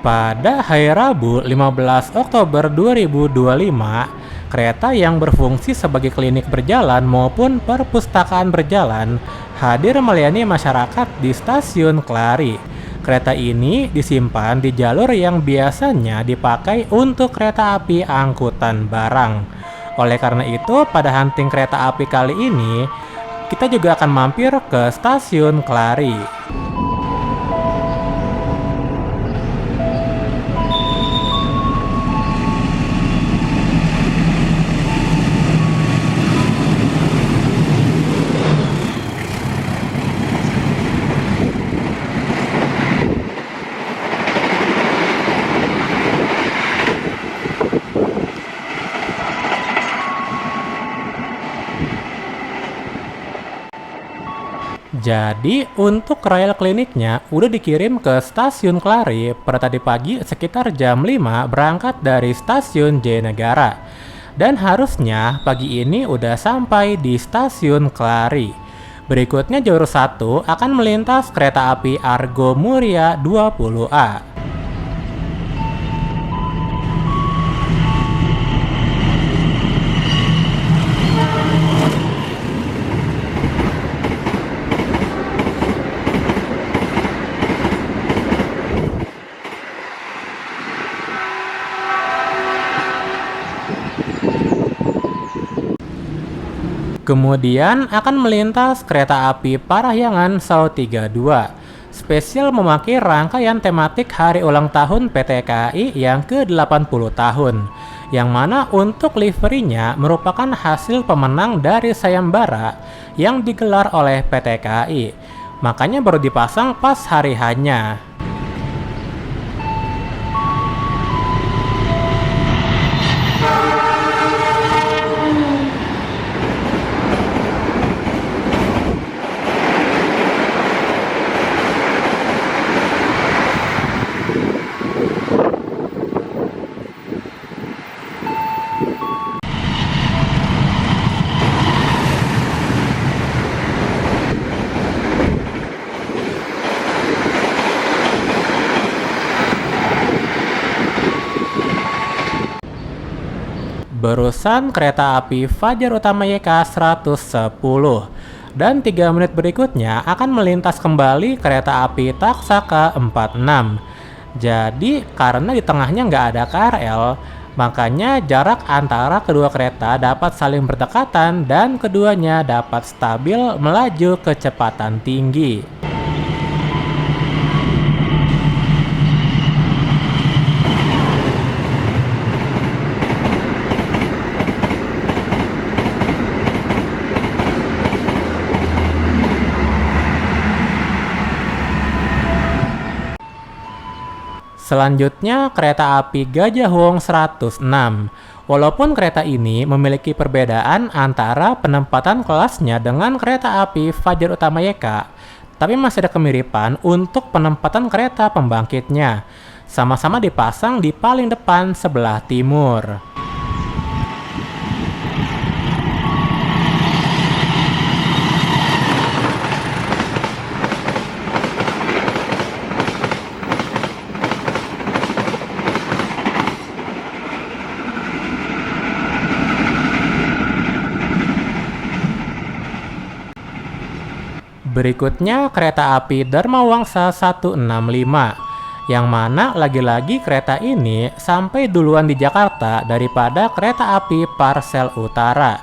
Pada hari Rabu 15 Oktober 2025, kereta yang berfungsi sebagai klinik berjalan maupun perpustakaan berjalan hadir melayani masyarakat di stasiun Klari. Kereta ini disimpan di jalur yang biasanya dipakai untuk kereta api angkutan barang. Oleh karena itu, pada hunting kereta api kali ini, kita juga akan mampir ke stasiun Klari. Jadi, untuk trial kliniknya udah dikirim ke stasiun Klari pada tadi pagi sekitar jam 5 berangkat dari stasiun Jayanegara. Dan harusnya pagi ini udah sampai di stasiun Klari. Berikutnya jalur 1 akan melintas kereta api Argo Muria 20A. Kemudian akan melintas kereta api Parahyangan Sau 32, spesial memakai rangkaian tematik hari ulang tahun PT KAI yang ke-80 tahun, yang mana untuk liverinya merupakan hasil pemenang dari sayembara yang digelar oleh PT KAI. Makanya baru dipasang pas hari H-nya. Barusan kereta api Fajar Utama YK 110, dan 3 menit berikutnya akan melintas kembali kereta api Taksaka 46. Jadi karena di tengahnya nggak ada KRL, makanya jarak antara kedua kereta dapat saling berdekatan dan keduanya dapat stabil melaju kecepatan tinggi. Selanjutnya kereta api Gajah Wong 106. Walaupun kereta ini memiliki perbedaan antara penempatan kelasnya dengan kereta api Fajar Utama YK, tapi masih ada kemiripan untuk penempatan kereta pembangkitnya. Sama-sama dipasang di paling depan sebelah timur. Berikutnya kereta api Dharma Wangsa 165, yang mana lagi-lagi kereta ini sampai duluan di Jakarta daripada kereta api Parsel Utara.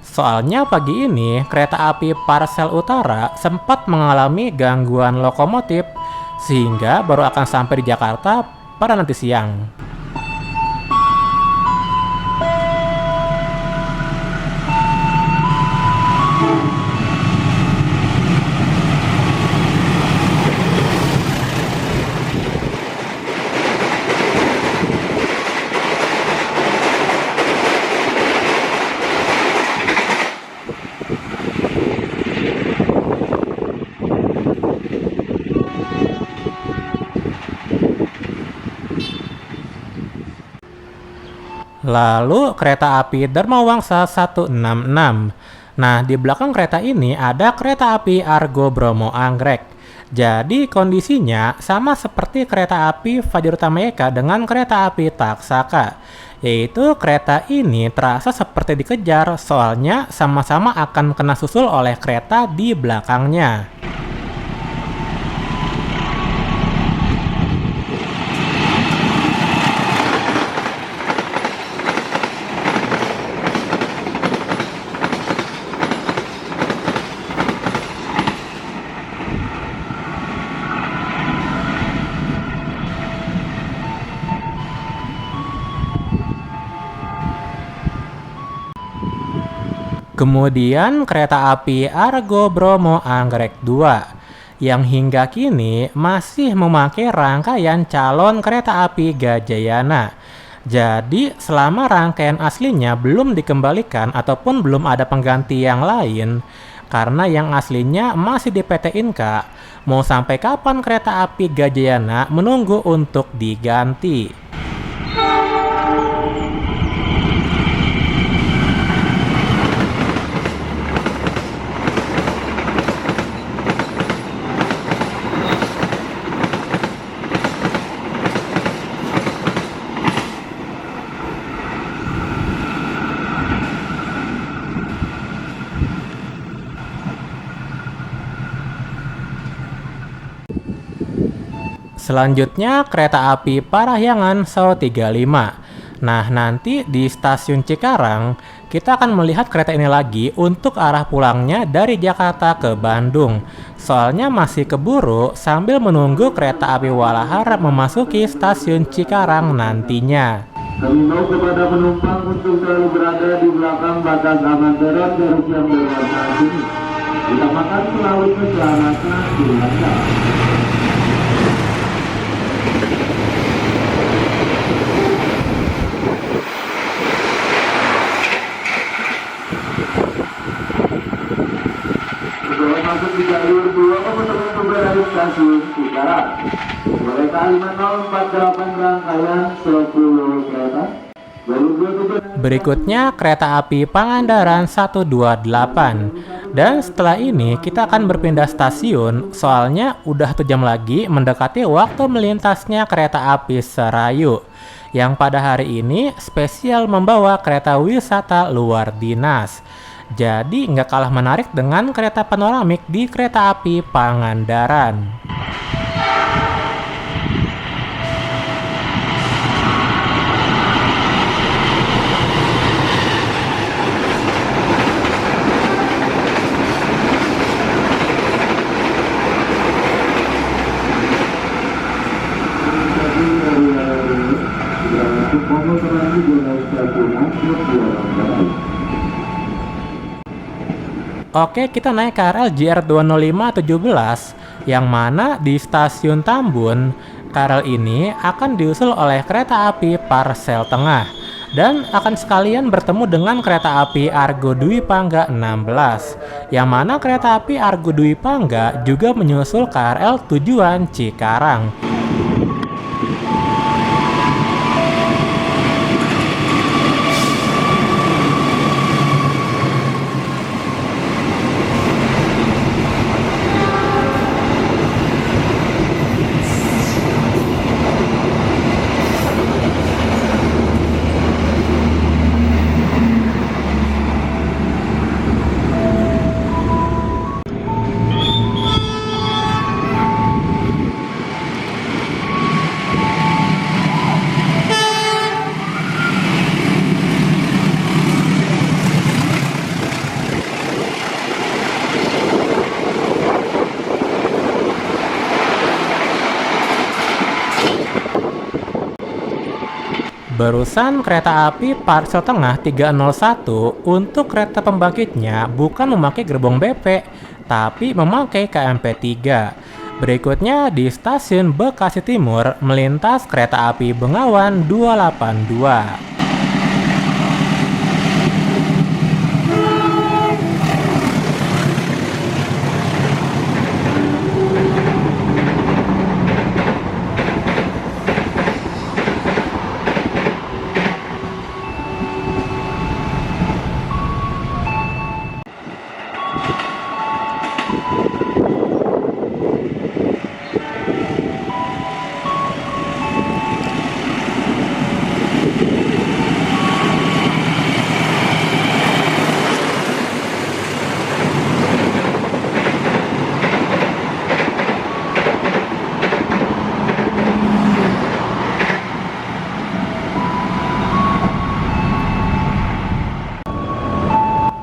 Soalnya pagi ini kereta api Parsel Utara sempat mengalami gangguan lokomotif sehingga baru akan sampai di Jakarta pada nanti siang. Lalu kereta api Dharma Wangsa 166. Nah, di belakang kereta ini ada kereta api Argo Bromo Anggrek. Jadi kondisinya sama seperti kereta api Fajrutameka dengan kereta api Taksaka. Yaitu kereta ini terasa seperti dikejar soalnya sama-sama akan kena susul oleh kereta di belakangnya. Kemudian kereta api Argo Bromo Anggrek 2 yang hingga kini masih memakai rangkaian calon kereta api Gajayana. Jadi selama rangkaian aslinya belum dikembalikan ataupun belum ada pengganti yang lain, karena yang aslinya masih di PT Inka, mau sampai kapan kereta api Gajayana menunggu untuk diganti? Selanjutnya kereta api Parahyangan Solo 35. Nah, nanti di stasiun Cikarang, kita akan melihat kereta ini lagi untuk arah pulangnya dari Jakarta ke Bandung. Soalnya masih keburu sambil menunggu kereta api Walahar memasuki stasiun Cikarang nantinya. Himbau kepada penumpang untuk selalu berada di belakang batas aman darat garis yang berwarna kuning. Utamakan selalu keselamatan keluarga. Sebelum masuk di jalur 2 kemudian berada stasiun Cikarang. Kereta 5048 rangkaian 10 kereta. Berikutnya kereta api Pangandaran 128. Dan setelah ini kita akan berpindah stasiun, soalnya udah 1 jam lagi mendekati waktu melintasnya kereta api Serayu, yang pada hari ini spesial membawa kereta wisata luar dinas. Jadi nggak kalah menarik dengan kereta panoramik di kereta api Pangandaran. Oke, kita naik KRL JR 20517 yang mana di stasiun Tambun, KRL ini akan diusul oleh kereta api Parsel Tengah dan akan sekalian bertemu dengan kereta api Argo Dwi Pangga 16, yang mana kereta api Argo Dwi Pangga juga menyusul KRL tujuan Cikarang. Barusan kereta api Parsel Tengah 301 untuk kereta pembangkitnya bukan memakai gerbong BP, tapi memakai KMP 3. Berikutnya di stasiun Bekasi Timur melintas kereta api Bengawan 282.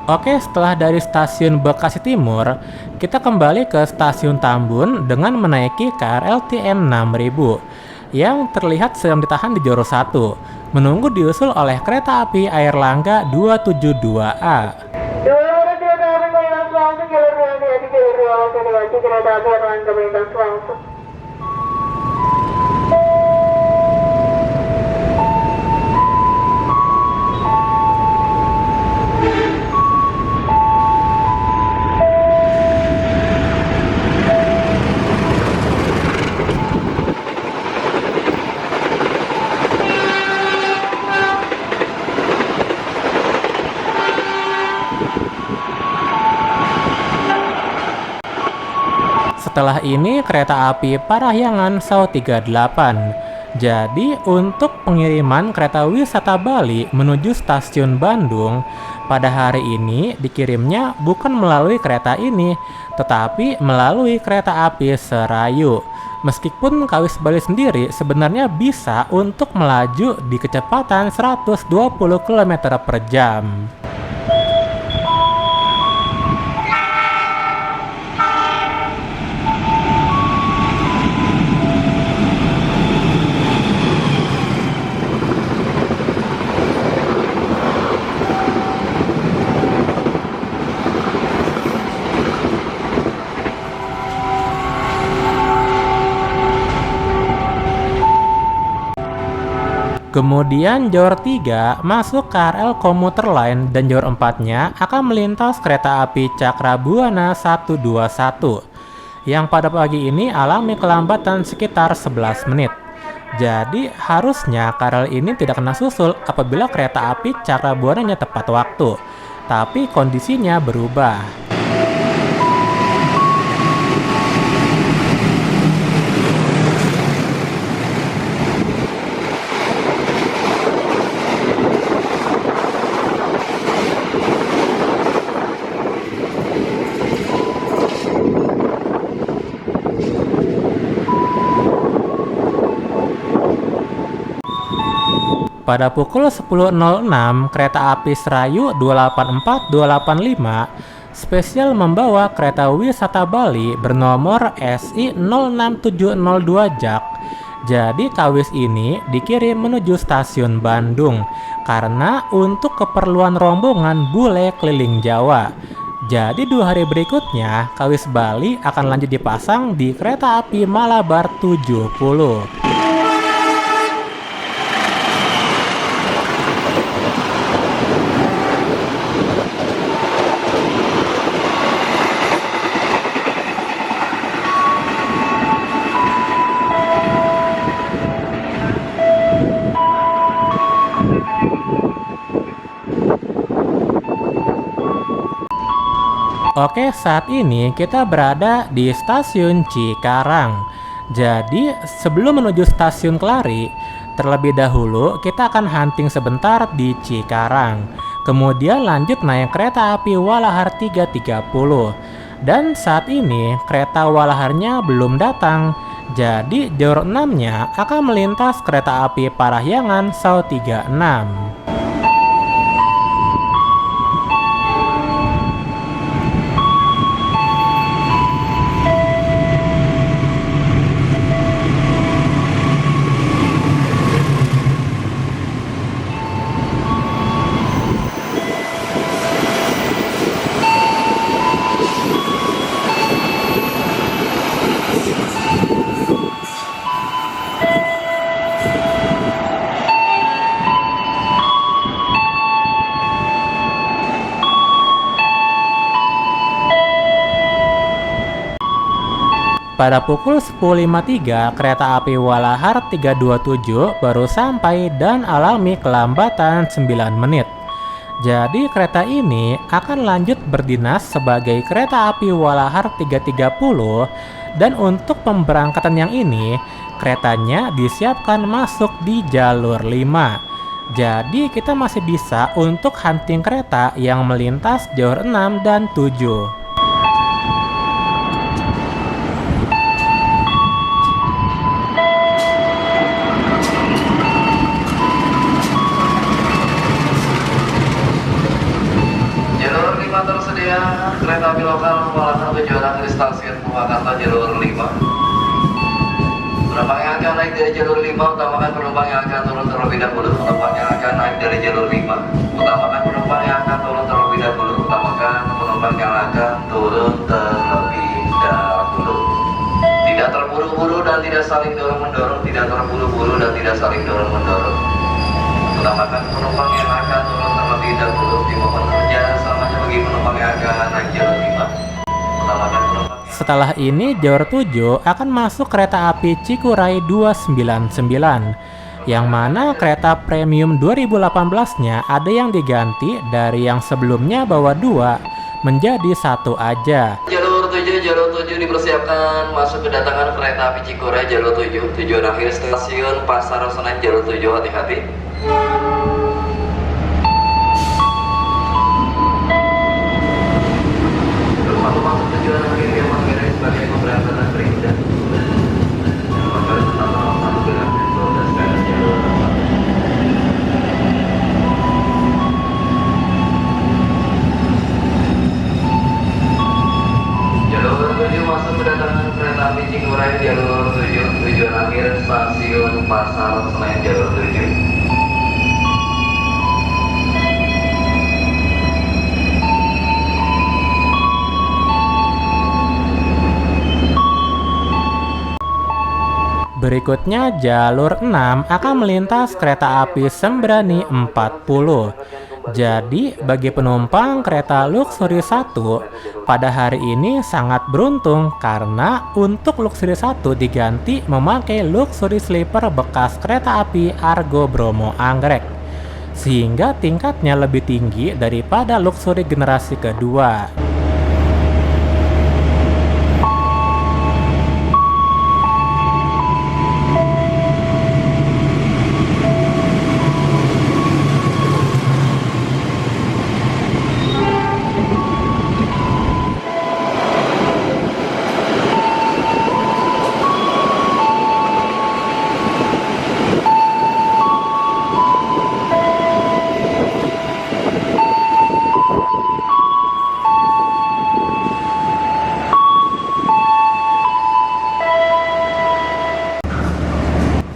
Oke, setelah dari stasiun Bekasi Timur, kita kembali ke stasiun Tambun dengan menaiki KRL TM 6000 yang terlihat sedang ditahan di Joro 1, menunggu diusul oleh kereta api Airlangga 272A. Setelah ini kereta api Parahyangan Sau 38. Jadi untuk pengiriman kereta wisata Bali menuju stasiun Bandung pada hari ini dikirimnya bukan melalui kereta ini, tetapi melalui kereta api Serayu. Meskipun Kawis Bali sendiri sebenarnya bisa untuk melaju di kecepatan 120 km per jam. Kemudian Jor 3 masuk KRL komuter lain dan Jor 4-nya akan melintas kereta api Cakrabuana 121 yang pada pagi ini alami kelambatan sekitar 11 menit. Jadi harusnya KRL ini tidak kena susul apabila kereta api Cakrabuananya tepat waktu. Tapi kondisinya berubah. Pada pukul 10.06, kereta api Serayu 284-285 spesial membawa kereta wisata Bali bernomor SI 06702 Jak. Jadi Kawis ini dikirim menuju stasiun Bandung karena untuk keperluan rombongan bule keliling Jawa. Jadi 2 hari berikutnya Kawis Bali akan lanjut dipasang di kereta api Malabar 70. Oke, saat ini kita berada di stasiun Cikarang. Jadi, sebelum menuju stasiun Kelari, terlebih dahulu kita akan hunting sebentar di Cikarang. Kemudian lanjut naik kereta api Walahar 330. Dan saat ini kereta Walaharnya belum datang. Jadi, Jor 6-nya akan melintas kereta api Parahyangan Sau 36. Pada pukul 10.53, kereta api Walahar 327 baru sampai dan alami kelambatan 9 menit. Jadi kereta ini akan lanjut berdinas sebagai kereta api Walahar 330 dan untuk pemberangkatan yang ini, keretanya disiapkan masuk di jalur 5. Jadi kita masih bisa untuk hunting kereta yang melintas jalur 6 dan 7. Jalur sekalian, kereta api lokal Walahan tujuan akhir stasiun Purwakarta jalur 5. Penumpang yang akan naik dari jalur 5, utamakan penumpang yang akan turun terlebih dahulu. Penumpang yang akan naik dari jalur 5, utamakan penumpang yang akan turun terlebih dahulu. Utamakan penumpang yang akan turun terlebih dahulu. Tidak terburu-buru dan tidak saling dorong-mendorong. Tidak terburu-buru dan tidak saling dorong-mendorong. Utamakan penumpang yang akan turun terlebih dahulu. Dimohon kerjasamanya bagi penumpang yang akan naik jalur 5. Utamakan penumpang. Setelah ini jalur 7 akan masuk kereta api Cikuray 299, yang mana kereta premium 2018-nya ada yang diganti dari yang sebelumnya bawa 2 menjadi 1 aja. Jalur 7 dipersiapkan masuk kedatangan kereta api Cikuray jalur 7. Tujuan akhir stasiun Pasar Senen jalur 7, hati-hati. Lalu masuk tujuan akhir yang mengirim sebagai pemberangkatan berikutnya. Maka tetap satu gerak 12 kali jalur 4. Jalur 7 masuk kedatangan kereta api Cikuray jalur 7. Tujuan akhir stasiun Pasar Senen jalur 7. Berikutnya jalur 6 akan melintas kereta api Sembrani 40. Jadi bagi penumpang kereta Luxury 1 pada hari ini sangat beruntung karena untuk Luxury 1 diganti memakai Luxury Sleeper bekas kereta api Argo Bromo Anggrek, sehingga tingkatnya lebih tinggi daripada Luxury generasi kedua.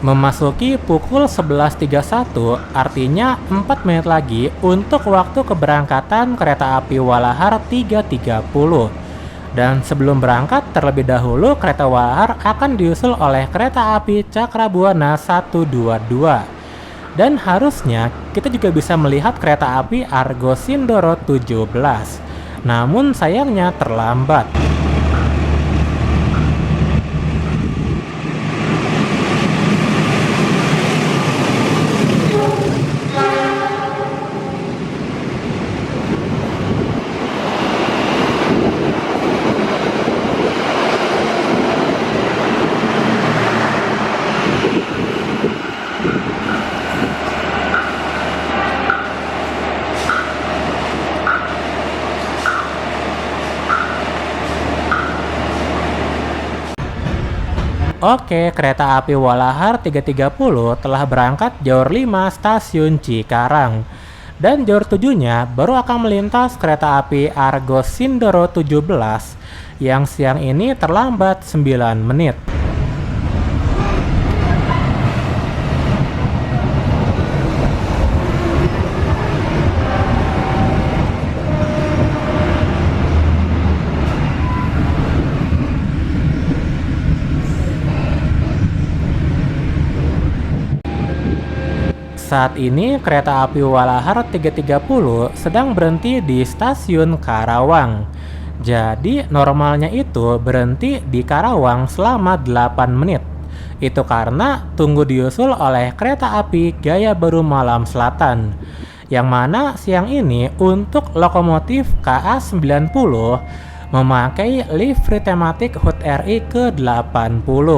Memasuki pukul 11.31, artinya 4 menit lagi untuk waktu keberangkatan kereta api Walahar 330. Dan sebelum berangkat terlebih dahulu kereta Walahar akan diusul oleh kereta api Cakrabuana 122. Dan harusnya kita juga bisa melihat kereta api Argo Sindoro 17. Namun sayangnya terlambat. Oke, kereta api Walahar 330 telah berangkat jalur 5 stasiun Cikarang. Dan jalur 7-nya baru akan melintas kereta api Argo Sindoro 17 yang siang ini terlambat 9 menit. Saat ini kereta api Walahar 330 sedang berhenti di stasiun Karawang. Jadi normalnya itu berhenti di Karawang selama 8 menit. Itu karena tunggu diusul oleh kereta api Gaya Baru Malam Selatan. Yang mana siang ini untuk lokomotif KA90 memakai livery tematik HUT RI ke-80.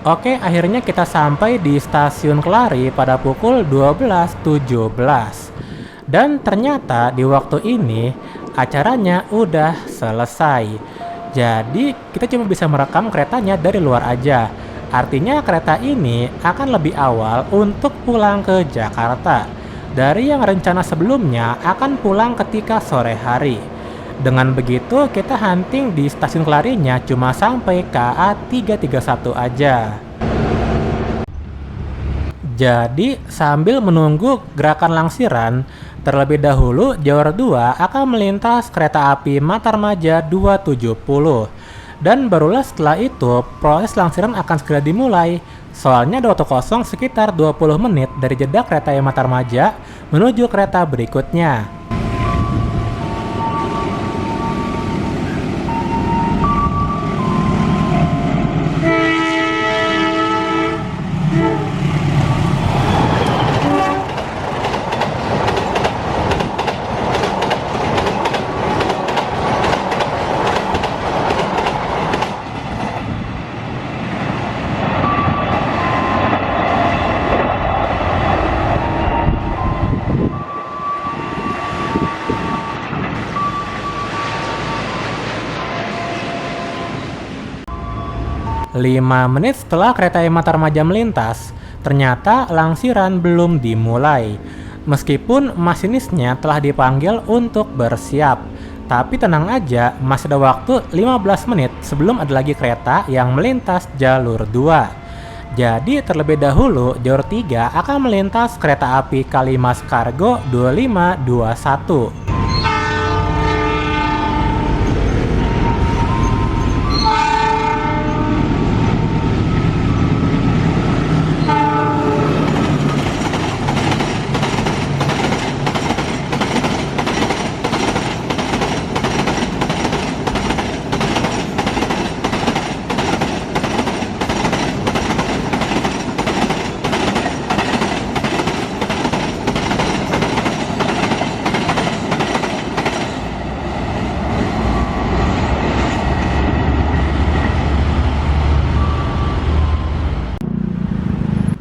Oke, akhirnya kita sampai di stasiun Kelari pada pukul 12.17. Dan ternyata di waktu ini acaranya udah selesai. Jadi kita cuma bisa merekam keretanya dari luar aja. Artinya kereta ini akan lebih awal untuk pulang ke Jakarta dari yang rencana sebelumnya akan pulang ketika sore hari. Dengan begitu kita hunting di stasiun Kelarinya cuma sampai KA 331 aja. Jadi sambil menunggu gerakan langsiran, terlebih dahulu Jalur 2 akan melintas kereta api Matarmaja 270. Dan barulah setelah itu proses langsiran akan segera dimulai. Soalnya ada waktu kosong sekitar 20 menit dari jeda kereta yang Matarmaja menuju kereta berikutnya. Lima menit setelah kereta Matarmaja melintas, ternyata langsiran belum dimulai. Meskipun masinisnya telah dipanggil untuk bersiap, tapi tenang aja, masih ada waktu 15 menit sebelum ada lagi kereta yang melintas jalur 2. Jadi terlebih dahulu jalur 3 akan melintas kereta api Kalimas Kargo 2521.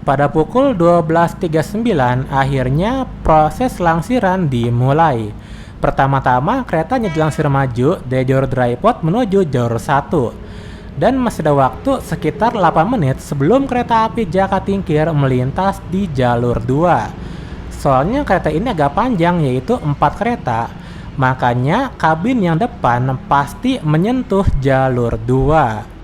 Pada pukul 12.39, akhirnya proses langsiran dimulai. Pertama-tama, keretanya dilangsir maju dari jalur dryport menuju jalur 1. Dan masih ada waktu sekitar 8 menit sebelum kereta api Jakatingkir melintas di jalur 2. Soalnya kereta ini agak panjang, yaitu 4 kereta. Makanya kabin yang depan pasti menyentuh jalur 2.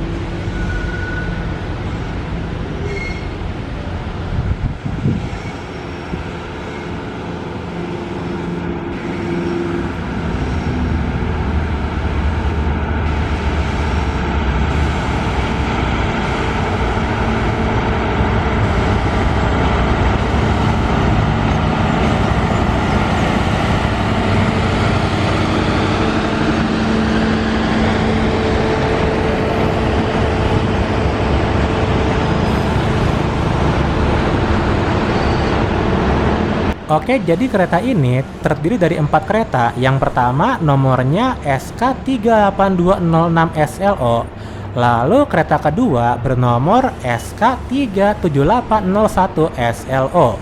Oke, jadi kereta ini terdiri dari 4 kereta. Yang pertama nomornya SK38206SLO. Lalu kereta kedua bernomor SK37801SLO.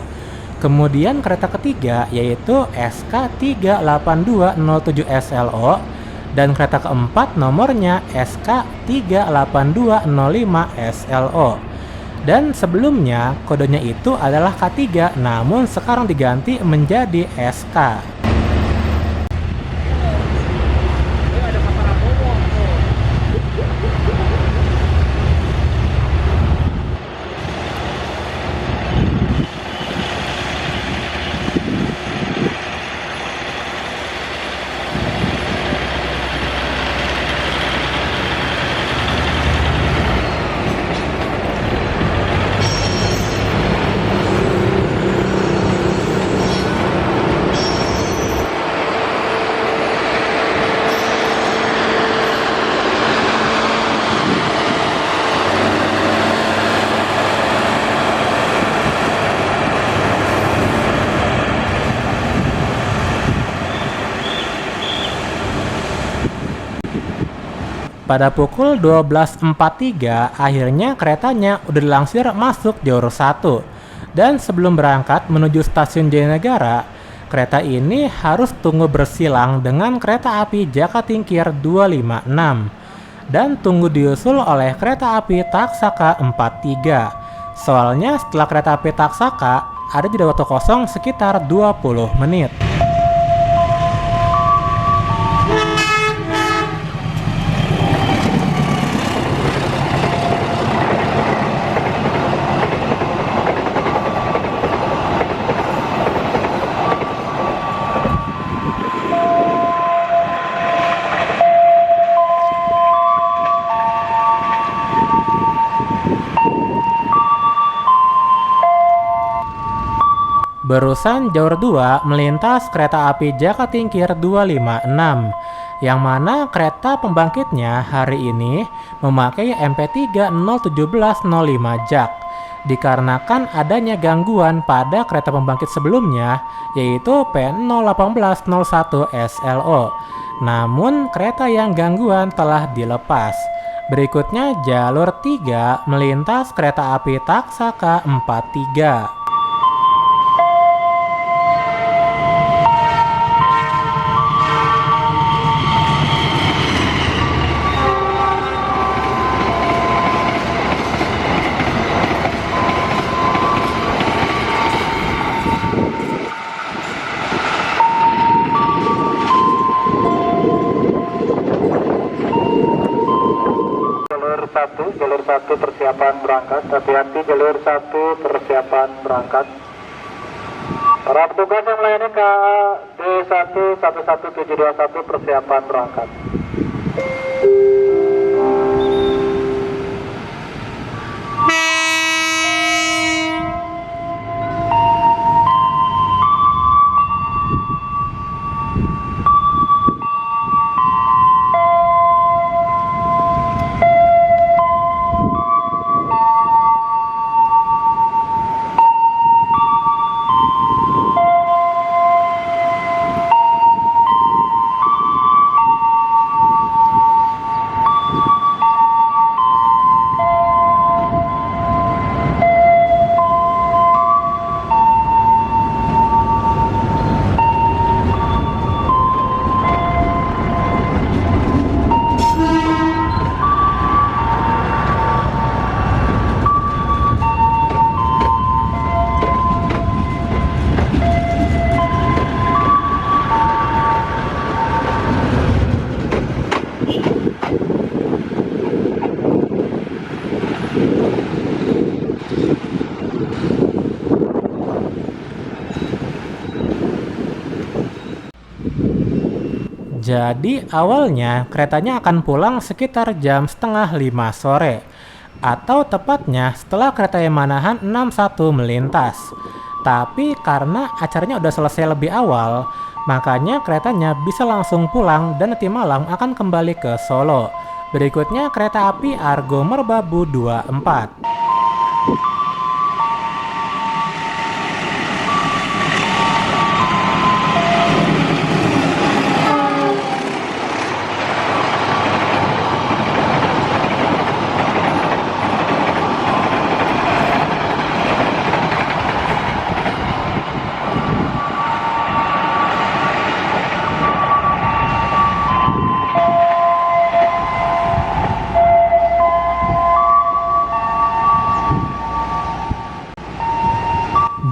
Kemudian kereta ketiga yaitu SK38207SLO. Dan kereta keempat nomornya SK38205SLO. Dan sebelumnya kodenya itu adalah K3, namun sekarang diganti menjadi SK. Pada pukul 12.43, akhirnya keretanya udah dilansir masuk jalur 1. Dan sebelum berangkat menuju stasiun Jayanegara, kereta ini harus tunggu bersilang dengan kereta api Jakatingkir 256 dan tunggu diusul oleh kereta api Taksaka 43. Soalnya setelah kereta api Taksaka ada jeda waktu kosong sekitar 20 menit. Barusan jalur 2 melintas kereta api Jakatingkir 256, yang mana kereta pembangkitnya hari ini memakai MP3 01705 Jak, dikarenakan adanya gangguan pada kereta pembangkit sebelumnya, yaitu P01801 SLO. Namun kereta yang gangguan telah dilepas. Berikutnya jalur 3 melintas kereta api Taksaka 43. Jalur 1 persiapan berangkat. Hati-hati, jalur 1 persiapan berangkat. Para petugas yang melayani KAD 111721 persiapan berangkat. Jadi awalnya keretanya akan pulang sekitar jam setengah 5 sore, atau tepatnya setelah kereta Manahan 61 melintas. Tapi karena acaranya udah selesai lebih awal, makanya keretanya bisa langsung pulang dan nanti malam akan kembali ke Solo. Berikutnya kereta api Argo Merbabu 24.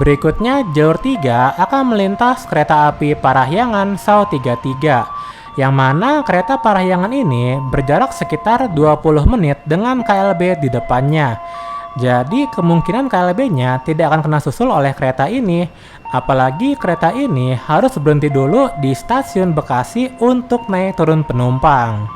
Berikutnya jalur 3 akan melintas kereta api Parahyangan SAU 33, yang mana kereta Parahyangan ini berjarak sekitar 20 menit dengan KLB di depannya. Jadi kemungkinan KLB-nya tidak akan kena susul oleh kereta ini, apalagi kereta ini harus berhenti dulu di stasiun Bekasi untuk naik turun penumpang.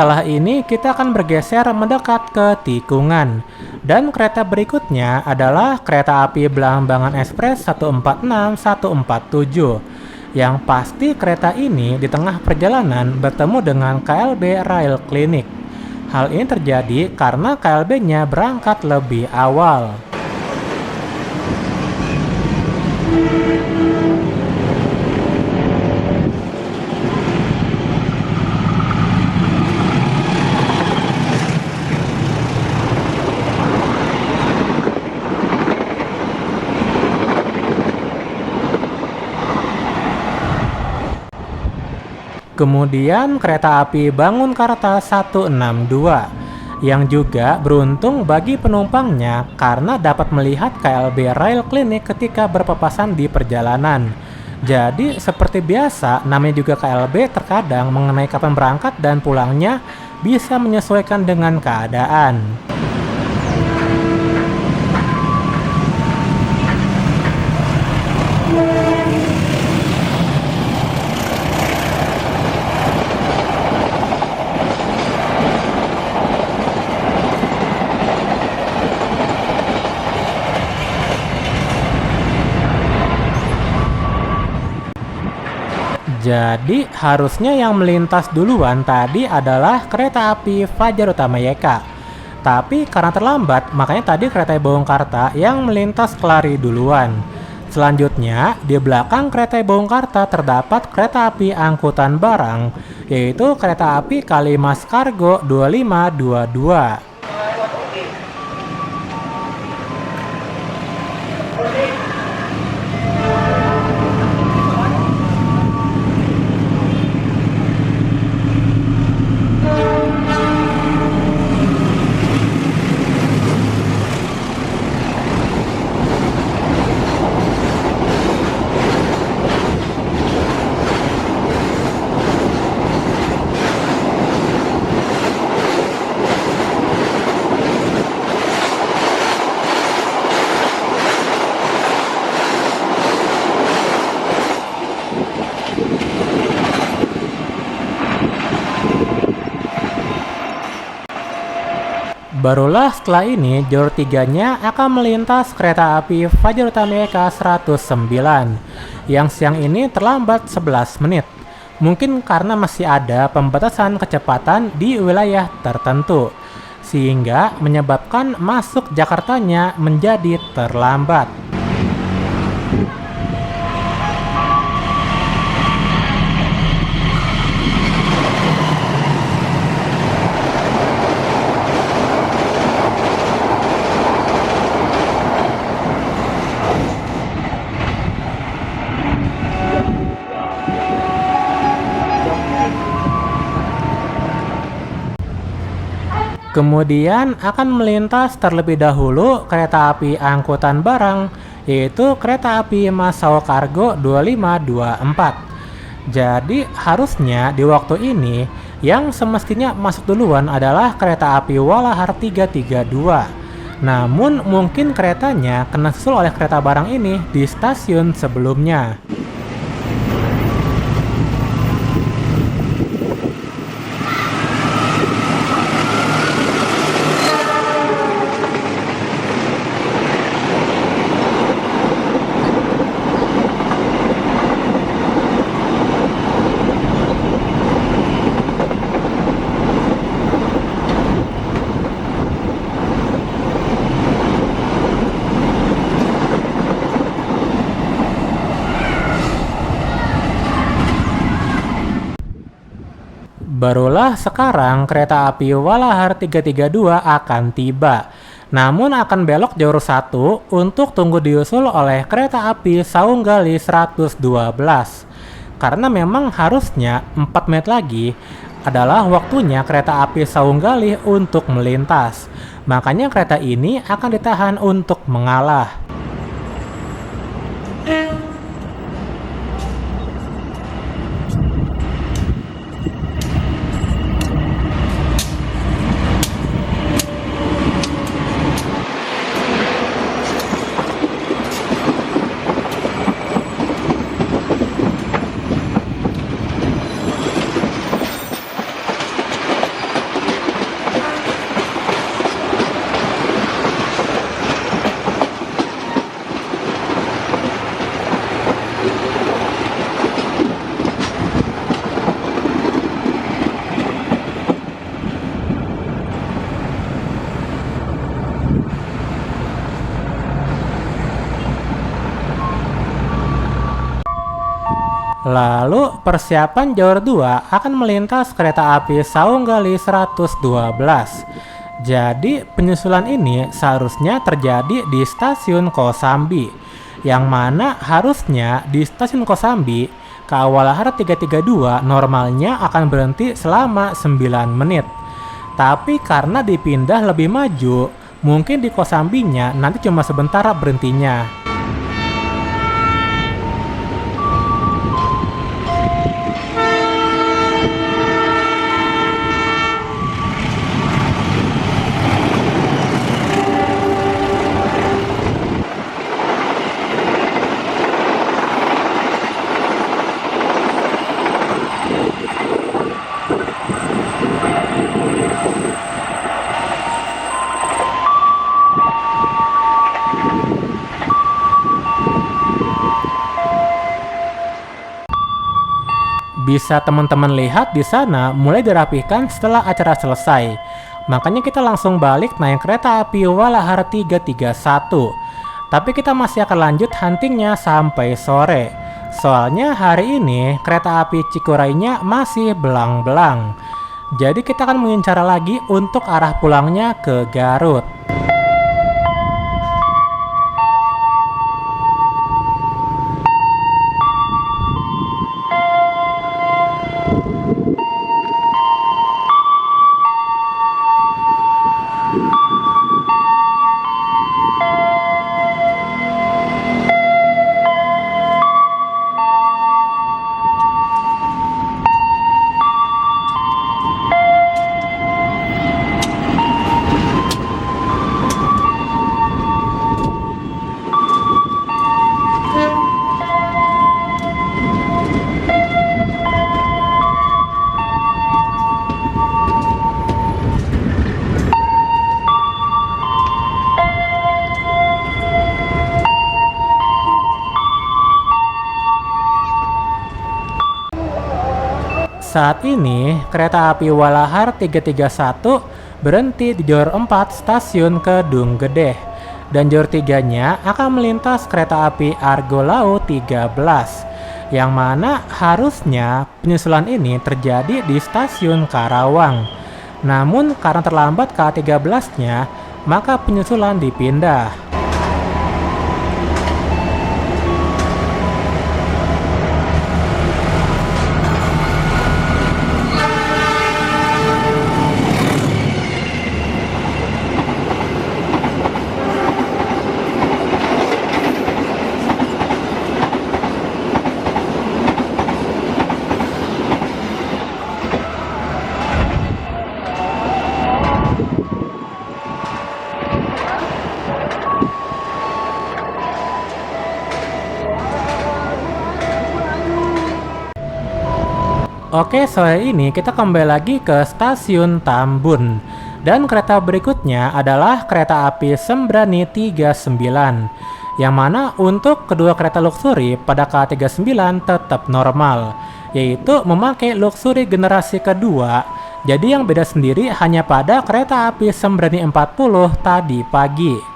Setelah ini kita akan bergeser mendekat ke tikungan. Dan kereta berikutnya adalah kereta api Belambangan Ekspres 146-147. Yang pasti kereta ini di tengah perjalanan bertemu dengan KLB Rail Clinic. Hal ini terjadi karena KLB-nya berangkat lebih awal. Kemudian kereta api Bangunkarta 162 yang juga beruntung bagi penumpangnya karena dapat melihat KLB Rail Clinic ketika berpapasan di perjalanan. Jadi seperti biasa, namanya juga KLB terkadang mengenai kapan berangkat dan pulangnya bisa menyesuaikan dengan keadaan. Jadi harusnya yang melintas duluan tadi adalah kereta api Fajar Utama YK. Tapi karena terlambat, makanya tadi kereta Bawangkarta yang melintas Kelari duluan. Selanjutnya, di belakang kereta Bawangkarta terdapat kereta api angkutan barang, yaitu kereta api Kalimas Kargo 2522. Barulah setelah ini jalur 3-nya akan melintas kereta api Fajar Utama YK 109 yang siang ini terlambat 11 menit. Mungkin karena masih ada pembatasan kecepatan di wilayah tertentu, sehingga menyebabkan masuk Jakartanya menjadi terlambat. Kemudian akan melintas terlebih dahulu kereta api angkutan barang, yaitu kereta api Masao Kargo 2524. Jadi harusnya di waktu ini yang semestinya masuk duluan adalah kereta api Walahar 332. Namun mungkin keretanya kena susul oleh kereta barang ini di stasiun sebelumnya. Barulah sekarang kereta api Walahar 332 akan tiba. Namun akan belok jalur 1 untuk tunggu diusul oleh kereta api Saunggali 112. Karena memang harusnya 4 menit lagi adalah waktunya kereta api Saunggali untuk melintas. Makanya kereta ini akan ditahan untuk mengalah. Lalu persiapan jalur 2 akan melintas kereta api Saunggali 112. Jadi penyusulan ini seharusnya terjadi di stasiun Kosambi, yang mana harusnya di stasiun Kosambi KA Walahar 332 normalnya akan berhenti selama 9 menit. Tapi karena dipindah lebih maju, mungkin di Kosambinya nanti cuma sebentar berhentinya. Bisa teman-teman lihat di sana mulai dirapihkan setelah acara selesai. Makanya kita langsung balik naik kereta api Walahar 331. Tapi kita masih akan lanjut huntingnya sampai sore. Soalnya hari ini kereta api Cikurainya masih belang-belang. Jadi kita akan mengincar lagi untuk arah pulangnya ke Garut. Saat ini, kereta api Walahar 331 berhenti di jalur 4 stasiun Kedung Gede. Dan jalur 3-nya akan melintas kereta api Argolao 13. Yang mana harusnya penyusulan ini terjadi di stasiun Karawang. Namun karena terlambat KA13-nya, maka penyusulan dipindah. Oke, sore ini kita kembali lagi ke stasiun Tambun. Dan kereta berikutnya adalah kereta api Sembrani 39. Yang mana untuk kedua kereta luxury pada KA39 tetap normal, yaitu memakai luxury generasi kedua. Jadi yang beda sendiri hanya pada kereta api Sembrani 40 tadi pagi.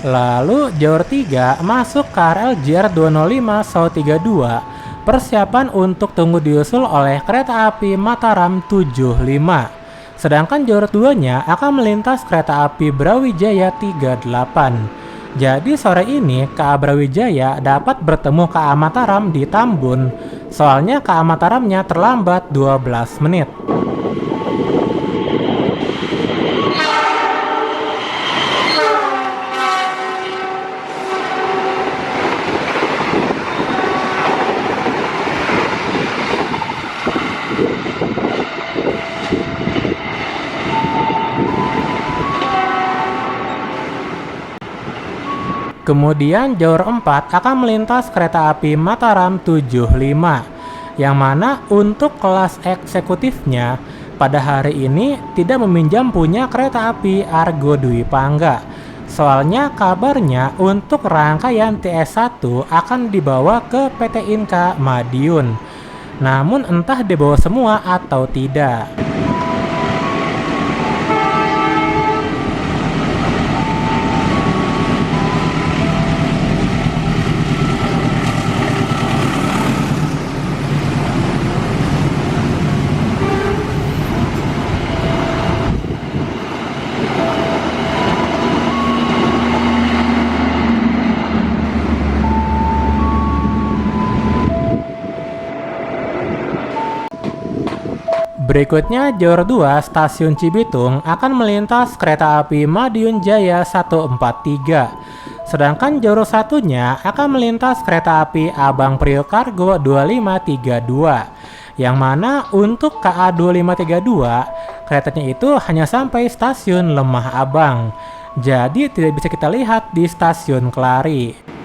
Lalu jalur 3 masuk KRL JR 205 Sau 32, persiapan untuk tunggu diusul oleh kereta api Mataram 75. Sedangkan jalur 2-nya akan melintas kereta api Brawijaya 38. Jadi sore ini KA Brawijaya dapat bertemu KA Mataram di Tambun, soalnya KA Mataramnya terlambat 12 menit. Kemudian jalur 4 akan melintas kereta api Mataram 75, yang mana untuk kelas eksekutifnya pada hari ini tidak meminjam punya kereta api Argo Dwi Pangga. Soalnya kabarnya untuk rangkaian TS1 akan dibawa ke PT Inka Madiun. Namun entah dibawa semua atau tidak. Berikutnya, Jalur 2 Stasiun Cibitung akan melintas kereta api Madiun Jaya 143. Sedangkan jalur satunya akan melintas kereta api Abang Priok Kargo 2532. Yang mana untuk KA 2532, keretanya itu hanya sampai stasiun Lemah Abang. Jadi tidak bisa kita lihat di stasiun Kelari.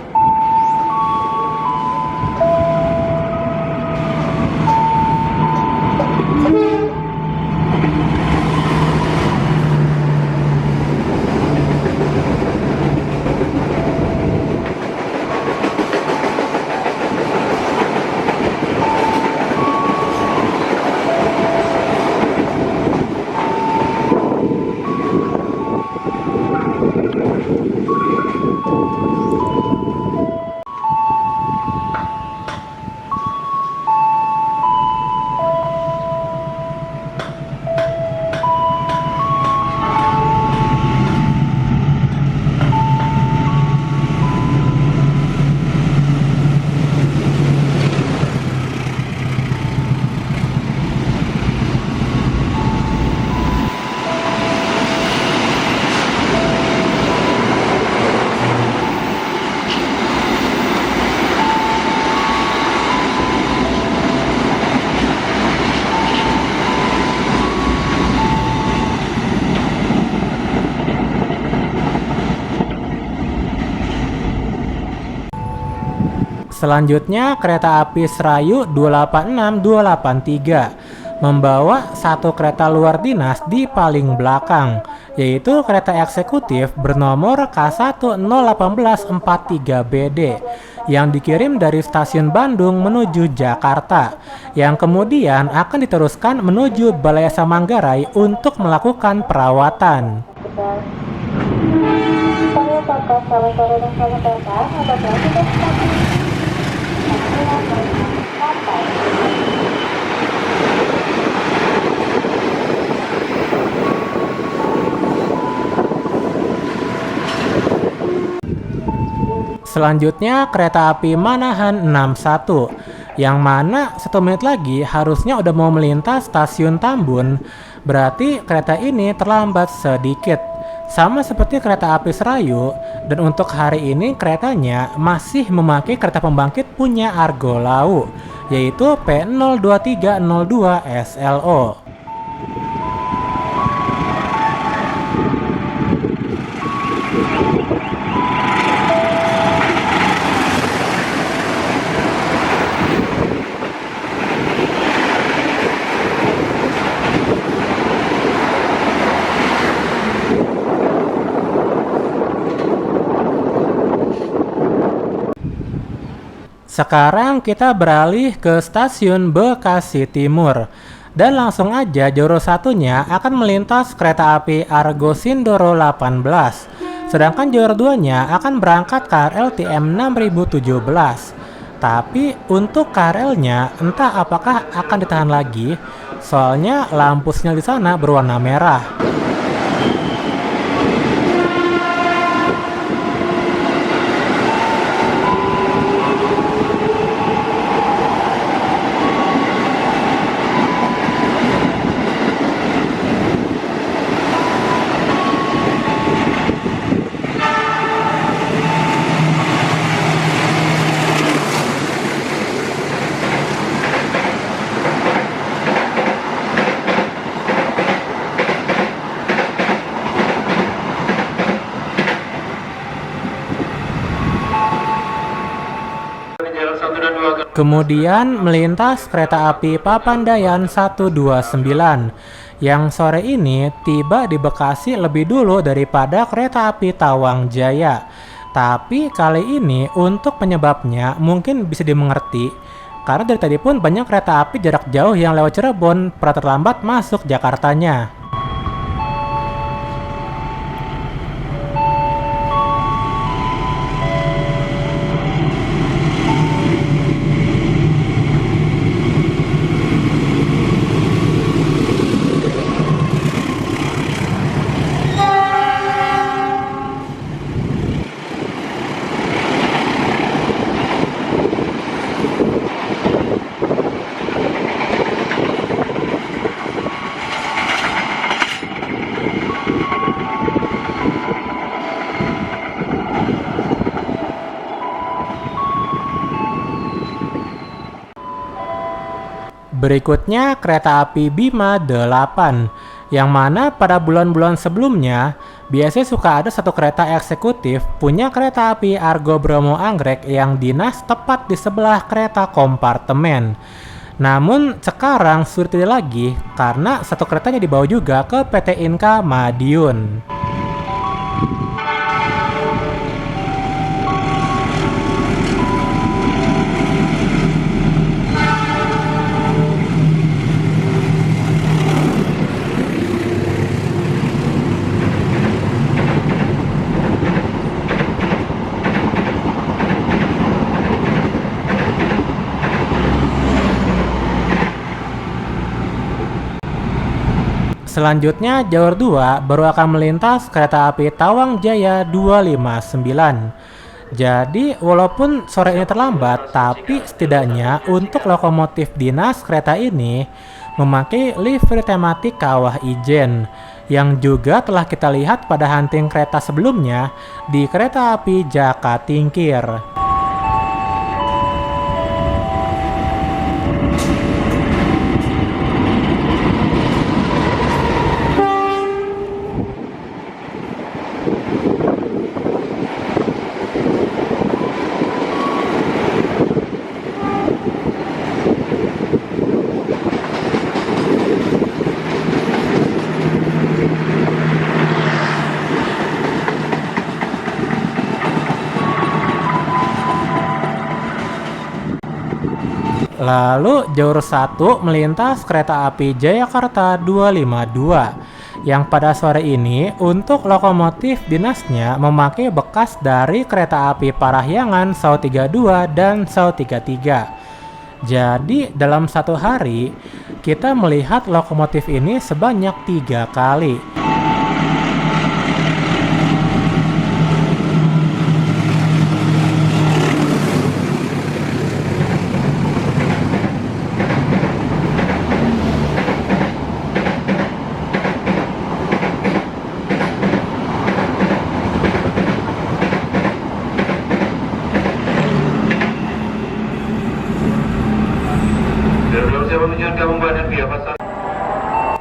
Selanjutnya, kereta api Serayu 286283 membawa satu kereta luar dinas di paling belakang, yaitu kereta eksekutif bernomor K1018043BD yang dikirim dari stasiun Bandung menuju Jakarta, yang kemudian akan diteruskan menuju Balai Asa Manggarai untuk melakukan perawatan. Selanjutnya kereta api Manahan 61, yang mana 1 menit lagi harusnya udah mau melintas stasiun Tambun. Berarti kereta ini terlambat sedikit, sama seperti kereta api Serayu. Dan untuk hari ini keretanya masih memakai kereta pembangkit punya Argo Lau, yaitu P02302 SLO. Sekarang kita beralih ke stasiun Bekasi Timur. Dan langsung aja jalur satunya akan melintas kereta api Argo Sindoro 18. Sedangkan jalur 2-nya akan berangkat KRL TM 6017. Tapi untuk KRL-nya entah apakah akan ditahan lagi, soalnya lampu sinyal di sana berwarna merah. Kemudian melintas kereta api Papandayan 129 yang sore ini tiba di Bekasi lebih dulu daripada kereta api Tawang Jaya. Tapi kali ini untuk penyebabnya mungkin bisa dimengerti karena dari tadi pun banyak kereta api jarak jauh yang lewat Cirebon pernah terlambat masuk Jakartanya. Berikutnya kereta api Bima 8, yang mana pada bulan-bulan sebelumnya biasanya suka ada satu kereta eksekutif punya kereta api Argo Bromo Anggrek yang dinas tepat di sebelah kereta kompartemen. Namun sekarang sudah tidak lagi karena satu keretanya dibawa juga ke PT Inka Madiun. Selanjutnya jalur 2 baru akan melintas kereta api Tawang Jaya 259. Jadi walaupun sore ini terlambat, tapi setidaknya untuk lokomotif dinas kereta ini memakai livery tematik Kawah Ijen yang juga telah kita lihat pada hunting kereta sebelumnya di kereta api Jaka Tingkir. Lalu jalur 1 melintas kereta api Jayakarta 252 yang pada sore ini untuk lokomotif dinasnya memakai bekas dari kereta api Parahyangan SAU 32 dan SAU 33. Jadi dalam satu hari kita melihat lokomotif ini sebanyak 3 kali.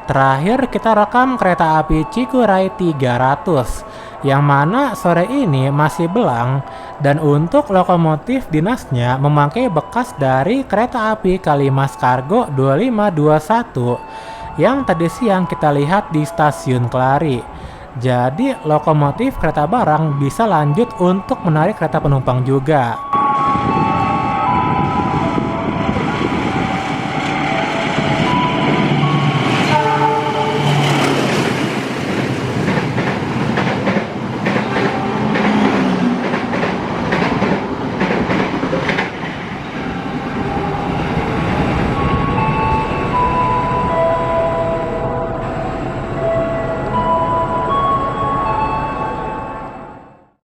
Terakhir kita rekam kereta api Cikuray 300 yang mana sore ini masih belang dan untuk lokomotif dinasnya memakai bekas dari kereta api Kalimas Kargo 2521 yang tadi siang kita lihat di stasiun Kelari. Jadi lokomotif kereta barang bisa lanjut untuk menarik kereta penumpang juga.